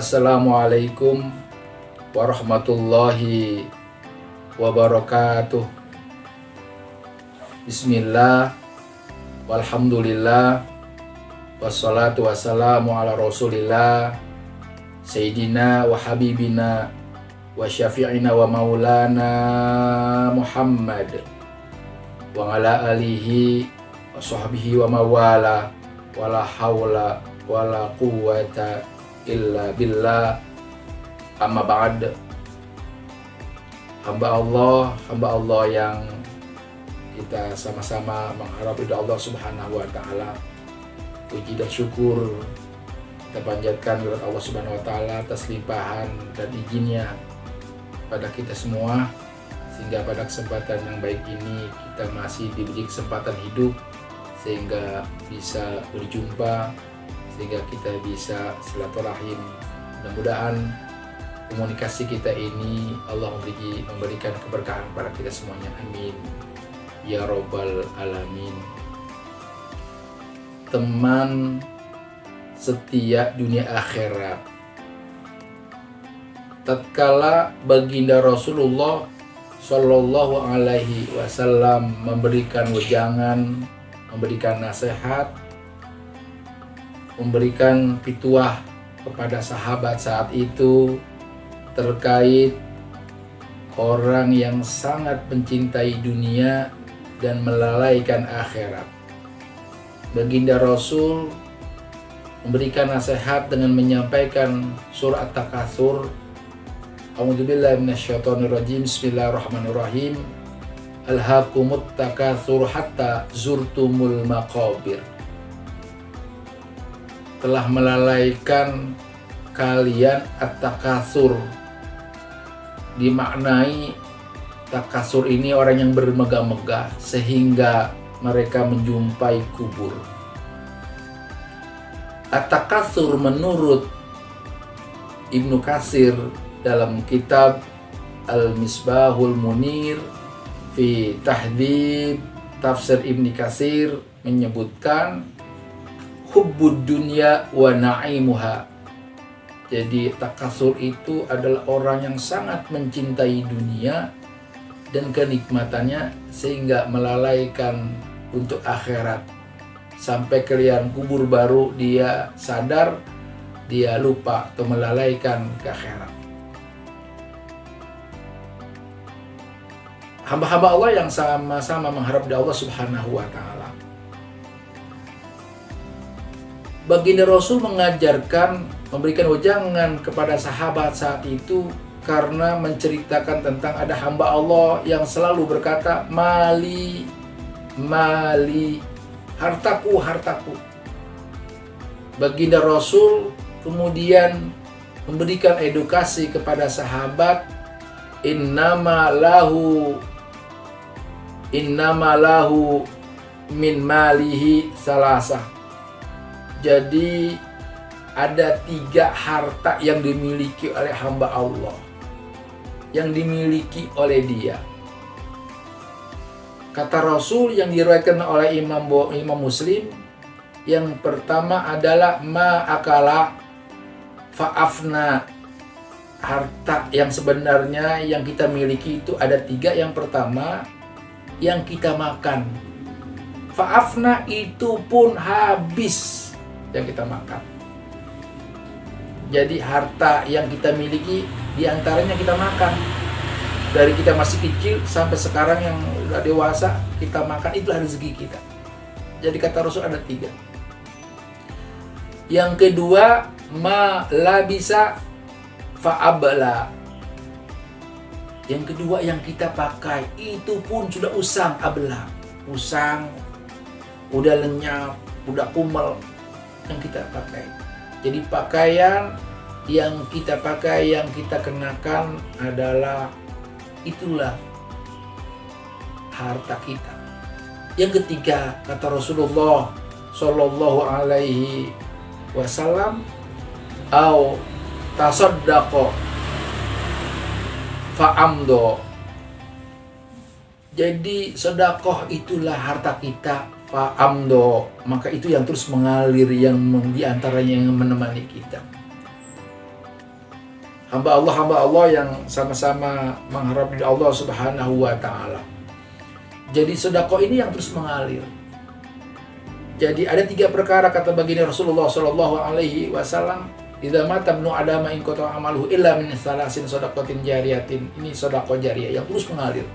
Assalamualaikum warahmatullahi wabarakatuh. Bismillah, walhamdulillah, wassalatu wassalamu ala rasulillah, Sayyidina wa habibina wa syafi'ina wa maulana Muhammad wa ala alihi wa sahbihi wa mawala, wala hawla wala quwwata illa billah. Amma ba'd. Hamba Allah yang kita sama-sama mengharap ridha Allah Subhanahu wa taala. Puji dan syukur kita panjatkan kepada Allah Subhanahu wa taala atas limpahan dan izinnya pada kita semua, sehingga pada kesempatan yang baik ini kita masih diberi kesempatan hidup sehingga bisa berjumpa, sehingga kita bisa silaturahim. Mudah-mudahan komunikasi kita ini Allah memberikan keberkahan pada kita semuanya, amin ya robbal alamin. Teman setia dunia akhirat, tatkala baginda Rasulullah Shallallahu Alaihi Wasallam memberikan wejangan, memberikan nasihat, memberikan pituah kepada sahabat saat itu terkait orang yang sangat mencintai dunia dan melalaikan akhirat. Baginda Rasul memberikan nasihat dengan menyampaikan surah At-Takatsur. A'udzubillahi minasyaitonirrajim. Bismillahirrahmanirrahim. Alhaakumut takatsur hatta zurtumul maqabir. Telah melalaikan kalian at-takatsur. Dimaknai takasur ini orang yang bermegah-megah sehingga mereka menjumpai kubur. At-takatsur menurut Ibnu Katsir dalam kitab Al-Misbahul Munir fi Tahdhib Tafsir Ibnu Katsir menyebutkan hubbud dunya wa na'imuha. Jadi takasur itu adalah orang yang sangat mencintai dunia dan kenikmatannya sehingga melalaikan untuk akhirat. Sampai kalian kubur baru dia sadar, dia lupa atau melalaikan ke akhirat. Hamba-hamba Allah yang sama-sama mengharap dari Allah Subhanahu wa taala. Baginda Rasul mengajarkan, memberikan wejangan kepada sahabat saat itu karena menceritakan tentang ada hamba Allah yang selalu berkata, mali, mali, hartaku, hartaku. Baginda Rasul kemudian memberikan edukasi kepada sahabat, innama lahu min malihi salasah. Jadi ada 3 harta yang dimiliki oleh hamba Allah, yang dimiliki oleh dia. Kata Rasul yang diriwayatkan oleh Imam Muslim, yang pertama adalah ma'akala fa'afna. Harta yang sebenarnya yang kita miliki itu ada 3. Yang pertama, yang kita makan. Fa'afna itu pun habis yang kita makan. Jadi harta yang kita miliki diantaranya kita makan. Dari kita masih kecil sampai sekarang yang udah dewasa, kita makan, itulah rezeki kita. Jadi kata Rasul ada 3. Yang kedua, ma labisa fa'abla. Yang kedua yang kita pakai itu pun sudah usang, abla. Usang, udah lenyap, udah kumel yang kita pakai. Jadi pakaian yang kita pakai, yang kita kenakan adalah itulah harta kita. Yang ketiga, kata Rasulullah Shallallahu Alaihi Wasallam, au tasaddaqo fa'amdo. Jadi sedekah itulah harta kita, fa'amdo, maka itu yang terus mengalir, yang diantaranya yang menemani kita. hamba Allah yang sama-sama mengharap dari Allah Subhanahu wa Ta'ala. Jadi sedekah ini yang terus mengalir. Jadi ada 3 perkara kata baginda Rasulullah Shallallahu Alaihi Wasallam, idza mata ibnu adama in qata amaluhu illa min salasin shadaqatin jariyatin. Ini sedekah jariyah yang terus mengalir.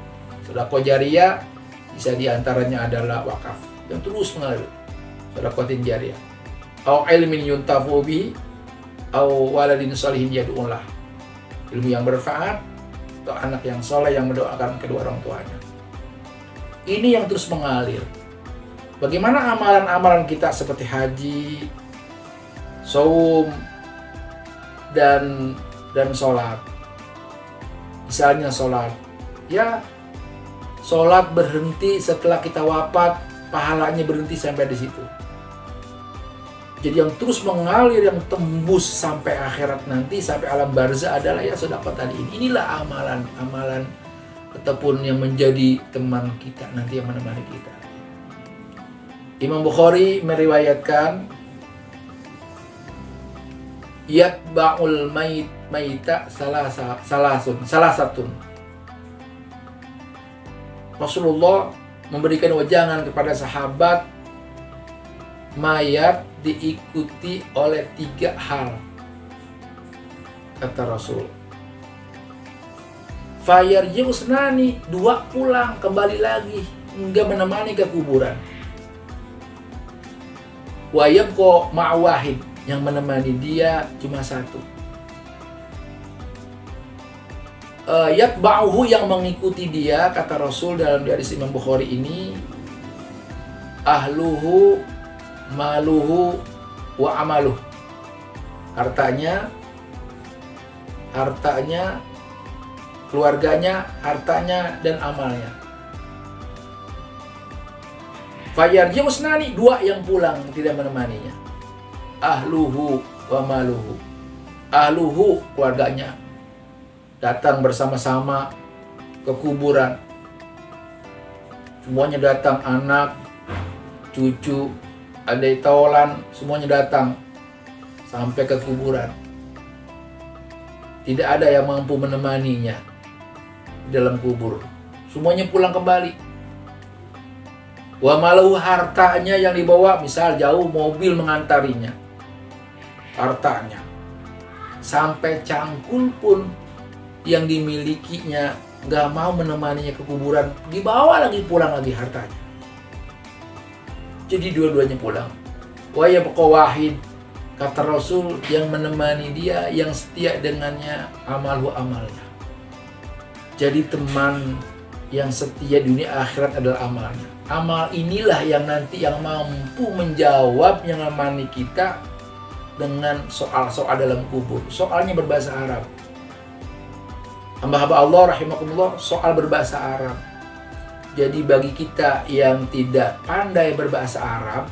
Sedekah jariyah bisa diantaranya adalah wakaf yang terus mengalir. Sedaqatin jariyah. Au ilmin yuntafu bihi au waladin shalihin yad'ulah. Ilmu yang bermanfaat atau anak yang soleh yang mendoakan kedua orang tuanya. Ini yang terus mengalir. Bagaimana amalan-amalan kita seperti haji, saum, dan sholat. Misalnya sholat, ya sholat berhenti setelah kita wafat, pahalanya berhenti sampai di situ. Jadi yang terus mengalir, yang tembus sampai akhirat nanti, sampai alam barzah adalah ya sedekah tadi ini. Inilah amalan ataupun yang menjadi teman kita nanti, yang menemani kita. Imam Bukhari meriwayatkan, yatba'ul maita salasatun. Rasulullah memberikan wejangan kepada sahabat, mayat diikuti oleh 3 hal, kata Rasul. Fayarji'u usnani, 2 pulang kembali lagi, enggak menemani ke kuburan. Wa yabqa ma'wahid, yang menemani dia cuma 1. Yatba'uhu, yang mengikuti dia, kata Rasul dalam hadis Imam Bukhari ini, ahluhu maluhu wa amaluh. Hartanya, keluarganya, hartanya, dan amalnya. Fayarji'u usnani, 2 yang pulang tidak menemaninya. Ahluhu wa maluhu. Ahluhu, keluarganya, datang bersama-sama ke kuburan. Semuanya datang, anak, cucu, adai tawalan, semuanya datang sampai ke kuburan. Tidak ada yang mampu menemaninya di dalam kubur. Semuanya pulang kembali. Wa malahu, hartanya yang dibawa, misal jauh mobil mengantarinya, hartanya. Sampai cangkul pun yang dimilikinya gak mau menemaninya ke kuburan, dibawa lagi, pulang lagi hartanya. Jadi dua-duanya pulang. Wa yabqa wahid, kata Rasul, yang menemani dia, yang setia dengannya, amalnya. Jadi teman yang setia dunia akhirat adalah amalnya. Amal inilah yang nanti yang mampu menjawab, yang menemani kita dengan soal-soal dalam kubur. Soalnya berbahasa Arab. Hamba-hamba Allah rahimakumullah, soal berbahasa Arab. Jadi bagi kita yang tidak pandai berbahasa Arab,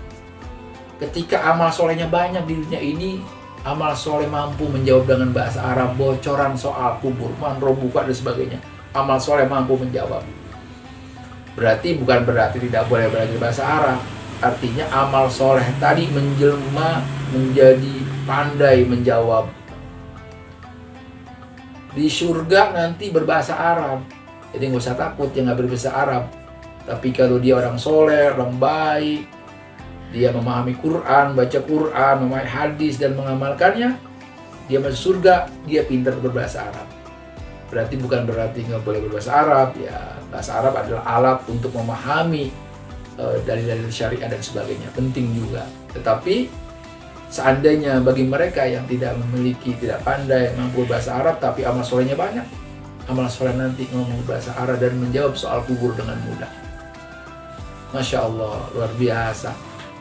ketika amal solehnya banyak di dunia ini, amal soleh mampu menjawab dengan bahasa Arab, bocoran soal kubur, man robuka dan sebagainya. Amal soleh mampu menjawab. Bukan berarti tidak boleh belajar bahasa Arab. Artinya amal soleh tadi menjelma menjadi pandai menjawab. Di surga nanti berbahasa Arab. Jadi nggak usah takut yang nggak berbahasa Arab. Tapi kalau dia orang soleh, orang baik, dia memahami Quran, baca Quran, memahami hadis dan mengamalkannya, dia masuk surga, dia pintar berbahasa Arab. Bukan berarti nggak boleh berbahasa Arab. Ya, bahasa Arab adalah alat untuk memahami dalil-dalil syariat dan sebagainya, penting juga. Tetapi seandainya bagi mereka yang tidak pandai mampu bahasa Arab, tapi amal solehnya banyak, amal soleh nanti ngomong bahasa Arab dan menjawab soal kubur dengan mudah. Masya Allah, luar biasa.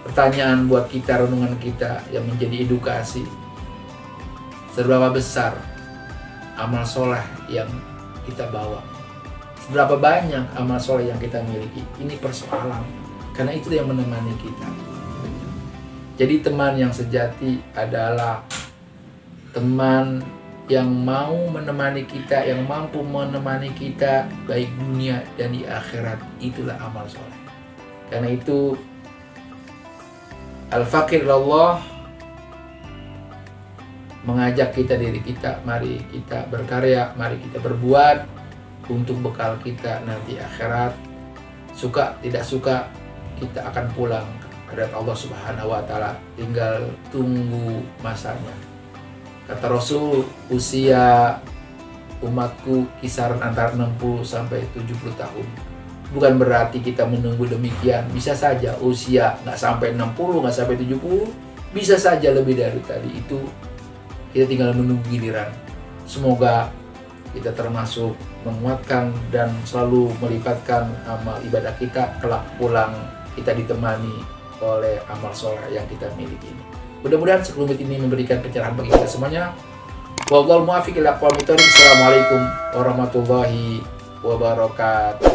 Pertanyaan buat kita, renungan kita yang menjadi edukasi, seberapa besar amal soleh yang kita bawa, seberapa banyak amal soleh yang kita miliki. Ini persoalan, karena itu yang menemani kita. Jadi teman yang sejati adalah teman yang mau menemani kita, yang mampu menemani kita baik dunia dan di akhirat. Itulah amal soleh. Karena itu al-faqir ilallah mengajak diri kita, mari kita berkarya, mari kita berbuat untuk bekal kita nanti akhirat. Suka tidak suka kita akan pulang kepada Allah Subhanahu wa taala, tinggal tunggu masanya. Kata Rasul, usia umatku kisaran antara 60 sampai 70 tahun. Bukan berarti kita menunggu demikian, bisa saja usia nggak sampai 60, nggak sampai 70, bisa saja lebih dari tadi itu. Kita tinggal menunggu giliran. Semoga kita termasuk menguatkan dan selalu melibatkan amal ibadah kita, kelak pulang kita ditemani oleh amal soleh yang kita miliki ini. Mudah-mudahan sekelumit ini memberikan pencerahan bagi kita semuanya. Wallahul muwaffiq ila aqwamit thoriq. Assalamualaikum warahmatullahi wabarakatuh.